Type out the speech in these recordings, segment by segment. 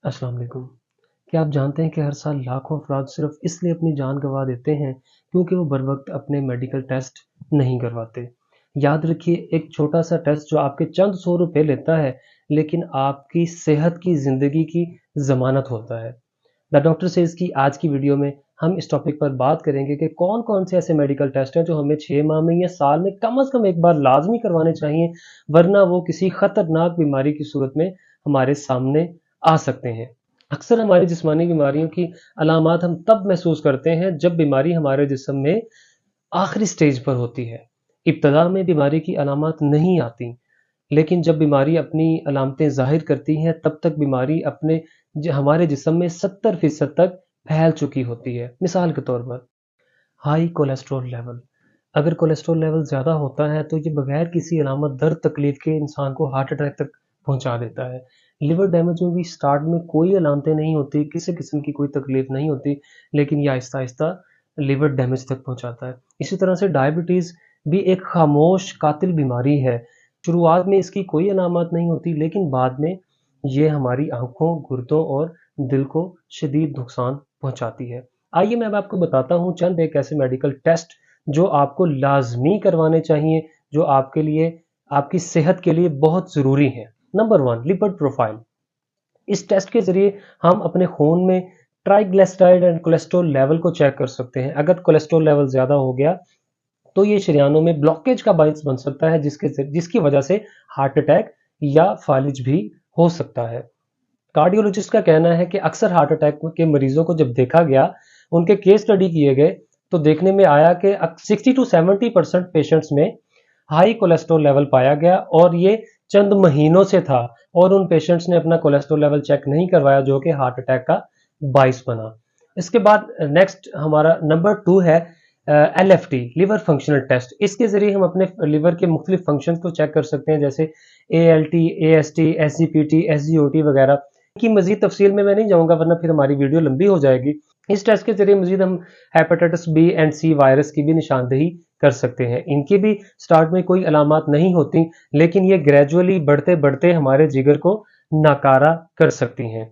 अस्सलाम वालेकुम। क्या आप जानते हैं कि हर साल लाखों अफ़राद सिर्फ़ इसलिए अपनी जान गँवा देते हैं क्योंकि वो बर वक़्त अपने मेडिकल टेस्ट नहीं करवाते। याद रखिए, एक छोटा-सा टेस्ट जो आपके चंद सौ रुपए लेता है, लेकिन आपकी सेहत की ज़िंदगी की ज़मानत होता है। द डॉक्टर सेज़ की आज की वीडियो में हम इस टॉपिक पर बात करेंगे कि कौन-कौन से ऐसे मेडिकल टेस्ट हैं जो हमें 6 माह में या साल में कम से कम एक बार लाज़मी करवाने चाहिए, वरना वो किसी खतरनाक बीमारी की सूरत में हमारे सामने आ सकते हैं। अक्सर हमारी जिस्मानी बीमारियों की अलामात हम तब महसूस करते हैं जब बीमारी हमारे जिस्म में आखिरी स्टेज पर होती है। इब्तदा में बीमारी की अलामात नहीं आती, लेकिन जब बीमारी अपनी अलामतें ज़ाहिर करती हैं, तब तक बीमारी अपने हमारे जिस्म में 70% तक फैल चुकी होती है। मिसाल के तौर पर हाई कोलेस्ट्रॉल लेवल। अगर कोलेस्ट्रॉल लेवल ज़्यादा होता है तो ये बगैर किसी अलामत दर्द तकलीफ के इंसान को हार्ट अटैक तक पहुंचा देता है। लिवर डैमेज में भी स्टार्ट में कोई अलामतें नहीं होती, किसी किस्म की कोई तकलीफ नहीं होती, लेकिन यह आहिस्ता आहिस्ता लिवर डैमेज तक पहुंचाता है। इसी तरह से डायबिटीज़ भी एक खामोश कातिल बीमारी है। शुरुआत में इसकी कोई अलामत नहीं होती, लेकिन बाद में ये हमारी आंखों, गुर्दों और दिल को शदीद नुकसान पहुंचाती है। आइए मैं अब आपको बताता हूँ चंद एक ऐसे मेडिकल टेस्ट जो आपको लाज़मी करवाने चाहिए, जो आपके लिए, आपकी सेहत के लिए बहुत ज़रूरी है। Number 1, lipid profile. इस टेस्ट के ज़रिए हम अपने खून में ट्राइग्लिसराइड एंड कोलेस्ट्रॉल लेवल को चेक कर सकते हैं। अगर कोलेस्ट्रॉल लेवल ज़्यादा हो गया, तो ये शरीयानों में ब्लॉकेज का बायस बन सकता है, जिसकी वजह से हार्ट अटैक या फालिज भी हो सकता है। कार्डियोलॉजिस्ट का कहना है कि अक्सर हार्ट अटैक के मरीजों को जब देखा गया, उनके केस स्टडी किए गए, तो देखने में आया कि 60 टू 70% पेशेंट्स में हाई कोलेस्ट्रॉल लेवल पाया गया और ये चंद महीनों से था, और उन पेशेंट्स ने अपना कोलेस्ट्रॉल लेवल चेक नहीं करवाया, जो कि हार्ट अटैक का बाइस बना। इसके बाद नेक्स्ट हमारा नंबर 2 है LFT, लिवर फंक्शनल टेस्ट। इसके जरिए हम अपने लिवर के मुख्तलिफ फंक्शन को चेक कर सकते हैं, जैसे ALT, AST, SGPT, SGOT वगैरह की मजीद तफसील में मैं नहीं जाऊंगा, वरना फिर हमारी वीडियो लंबी हो जाएगी। इस टेस्ट के जरिए मजीद हम hepatitis B and C virus की भी निशानदेही कर सकते हैं। इनकी भी स्टार्ट में कोई अलामत नहीं होती, लेकिन ये ग्रेजुअली बढ़ते बढ़ते हमारे जिगर को नाकारा कर सकती हैं।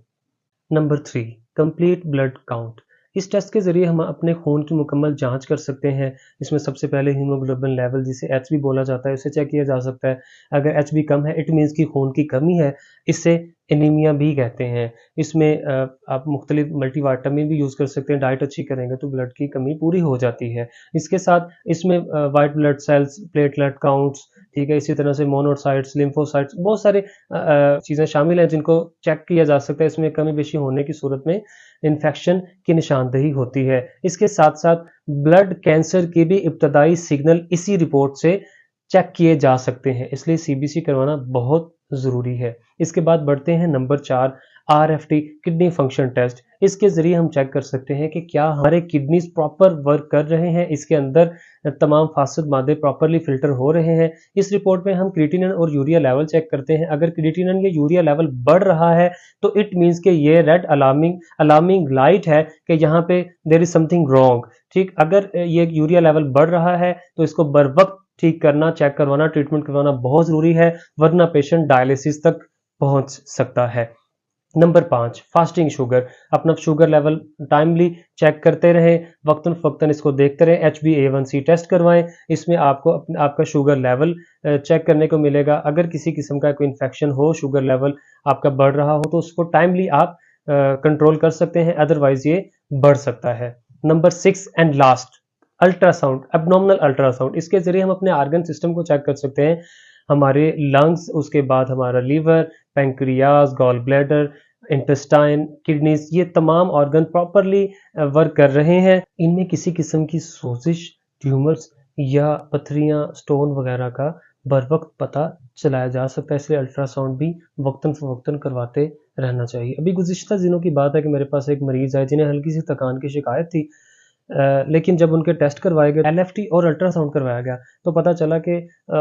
Number 3, complete blood count. इस टेस्ट के जरिए हम अपने खून की मुकम्मल जांच कर सकते हैं। इसमें सबसे पहले हीमोग्लोबिन लेवल, जिसे एच बी बोला जाता है, उसे चेक किया जा सकता है। अगर एच बी कम है, इट मीन्स कि खून की कमी है। इससे एनीमिया भी कहते हैं। इसमें आप मुख्तलिफ मल्टीविटामिन भी यूज़ कर सकते हैं। डाइट अच्छी करेंगे तो ब्लड की कमी पूरी हो जाती है। इसके साथ इसमें white blood cells, platelet counts, ठीक है, इसी तरह से मोनोसाइट्स, लिम्फोसाइट्स, बहुत सारे चीज़ें शामिल हैं जिनको चेक किया जा सकता है। इसमें कमी बेशी होने की सूरत में इन्फेक्शन की निशानदेही होती है। इसके साथ साथ ब्लड कैंसर के भी इब्तदाई सिग्नल इसी रिपोर्ट से चेक किए जा सकते हैं, इसलिए सीबीसी करवाना बहुत ज़रूरी है। इसके बाद बढ़ते हैं number 4, RFT, kidney function test. इसके ज़रिए हम चेक कर सकते हैं कि क्या हमारे किडनीज प्रॉपर वर्क कर रहे हैं, इसके अंदर तमाम फासिद मादे प्रॉपरली फिल्टर हो रहे हैं। इस रिपोर्ट में हम क्रिएटिनिन और यूरिया लेवल चेक करते हैं। अगर क्रिएटिनिन या यूरिया लेवल बढ़ रहा है, तो इट मीन्स कि ये रेड अलार्मिंग लाइट है कि यहाँ पे देयर इज समथिंग रॉन्ग। ठीक, अगर ये यूरिया लेवल बढ़ रहा है तो इसको बर वक्त ठीक करना, चेक करवाना, ट्रीटमेंट करवाना बहुत ज़रूरी है, वरना पेशेंट डायलिसिस तक पहुंच सकता है। Number 5, fasting sugar. अपना शुगर लेवल टाइमली चेक करते रहें, वक्तन फ़वक्तन इसको देखते रहें। HbA1c टेस्ट करवाएं। इसमें आपको आपका शुगर लेवल चेक करने को मिलेगा। अगर किसी किस्म का कोई इन्फेक्शन हो, शुगर लेवल आपका बढ़ रहा हो, तो उसको टाइमली आप कंट्रोल कर सकते हैं, अदरवाइज ये बढ़ सकता है। Number 6 and last, ultrasound, abnormal ultrasound. इसके जरिए हम अपने आर्गन सिस्टम को चेक कर सकते हैं, हमारे लंग्स, उसके बाद हमारा liver, pancreas, gall bladder, intestine, kidneys, ये तमाम ऑर्गन प्रॉपरली वर्क कर रहे हैं। इनमें किसी किस्म की सोजिश, ट्यूमर्स या पथरियां, स्टोन वगैरह का बर वक्त पता चलाया जा सकता है, इसलिए अल्ट्रासाउंड भी वक्तन फ़वक्तन करवाते रहना चाहिए। अभी गुज़िश्ता दिनों की बात है कि मेरे पास एक मरीज़ आए जिन्हें हल्की सी थकान की शिकायत थी, लेकिन जब उनके टेस्ट करवाए गए, LFT और अल्ट्रासाउंड करवाया गया, तो पता चला कि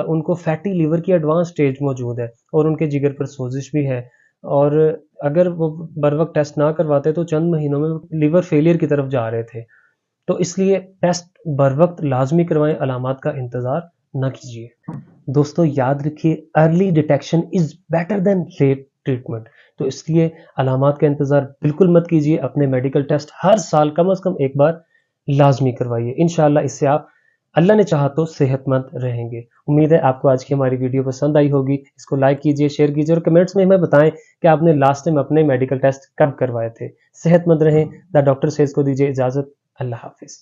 उनको फैटी लिवर की एडवांस स्टेज मौजूद है और उनके जिगर पर सोजिश भी है। और अगर वो बर वक्त टेस्ट ना करवाते तो चंद महीनों में लिवर फेलियर की तरफ जा रहे थे। तो इसलिए टेस्ट बर वक्त लाजमी करवाएं, अलामात का इंतज़ार न कीजिए। दोस्तों याद रखिए, early detection is better than late treatment. तो इसलिए अलामात का इंतज़ार बिल्कुल मत कीजिए, अपने मेडिकल टेस्ट हर साल कम से कम एक बार लाज़मी करवाइए। इंशाअल्लाह इससे आप अल्लाह ने चाहा तो सेहतमंद रहेंगे। उम्मीद है आपको आज की हमारी वीडियो पसंद आई होगी। इसको लाइक कीजिए, शेयर कीजिए और कमेंट्स में हमें बताएं कि आपने लास्ट टाइम अपने मेडिकल टेस्ट कब करवाए थे। सेहतमंद रहें। द डॉक्टर सेज को दीजिए इजाज़त। अल्लाह हाफ़िज़।